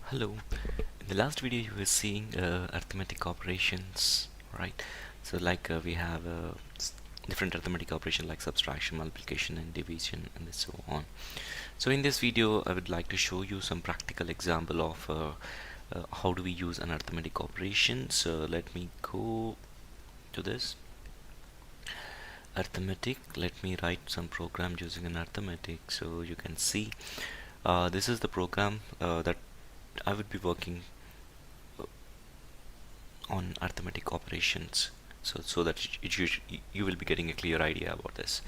Hello. In the last video you were seeing arithmetic operations, right? So we have different arithmetic operation like subtraction, multiplication and division and so on. So in this video I would like to show you some practical example of how do we use an arithmetic operation. So let me go to this arithmetic. Let me write some program using an arithmetic so you can see this is the program that I would be working on arithmetic operations, so that you will be getting a clear idea about this.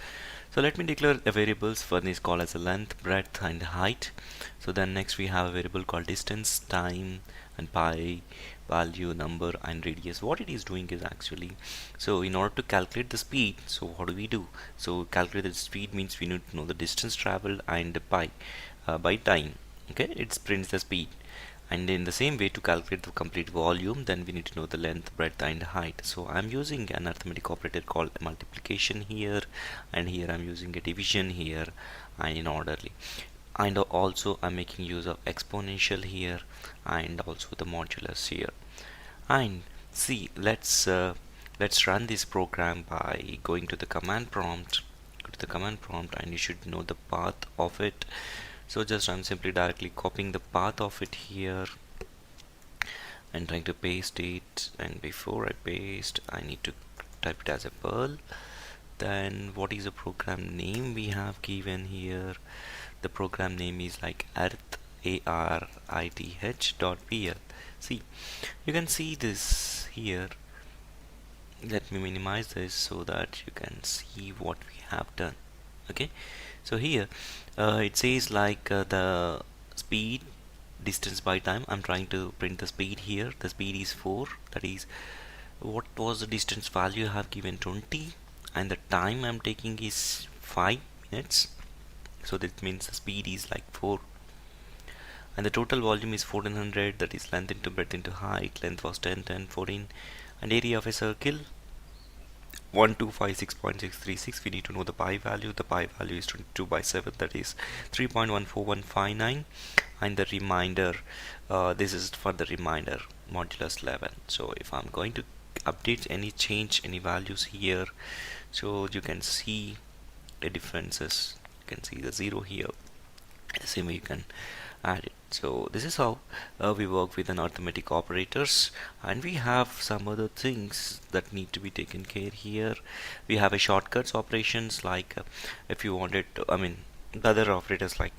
So let me declare a variables. One is called as a length, breadth and height. So then next we have a variable called distance, time and pi, value, number and radius. What it is doing is actually, so in order to calculate the speed, so what do we do? So calculate the speed means we need to know the distance traveled and the pi by time. Okay, it prints the speed. And in the same way, to calculate the complete volume, then we need to know the length, breadth and height. So I'm using an arithmetic operator called multiplication here, and here I'm using a division here and in orderly. And also I'm making use of exponential here and also the modulus here. And see, let's run this program by going to the command prompt. Go to the command prompt and you should know the path of it. So just I'm simply directly copying the path of it here and trying to paste it, and before I paste I need to type it as a Perl. Then what is the program name we have given here? The program name is like arithmetic.pl. See, you can see this here. Let me minimize this so that you can see what we have done. Okay, so here it says the speed, distance by time. I'm trying to print the speed here. The speed is 4. That is, what was the distance value I have given 20, and the time I'm taking is 5 minutes. So that means the speed is like 4, and the total volume is 1400. That is length into breadth into height. Length was 10, 10, 14, and area of a circle 1256.636. We need to know the pi value. The pi value is 22 by 7, that is 3.14159, and the remainder, this is for the remainder, modulus 11. So if I'm going to update any change any values here, so you can see the differences. You can see the 0 here. The same way you can add it. So this is how we work with an arithmetic operators, and we have some other things that need to be taken care here. We have a shortcuts operations like if you wanted to, the other operators like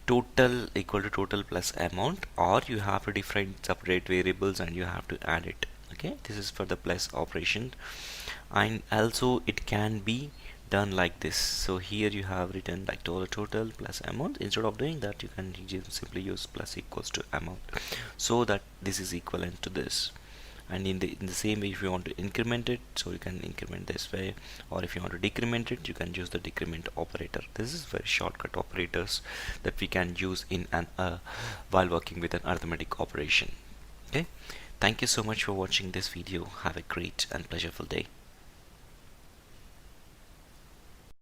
total equal to total plus amount, or you have to define separate variables and you have to add it. Okay, this is for the plus operation, and also it can be done like this. So here you have written like total plus amount. Instead of doing that, you can simply use plus equals to amount, so that this is equivalent to this. And in the same way, if you want to increment it, so you can increment this way, or if you want to decrement it, you can use the decrement operator. This is very shortcut operators that we can use in an while working with an arithmetic operation. Okay, thank you so much for watching this video. Have a great and pleasureful day.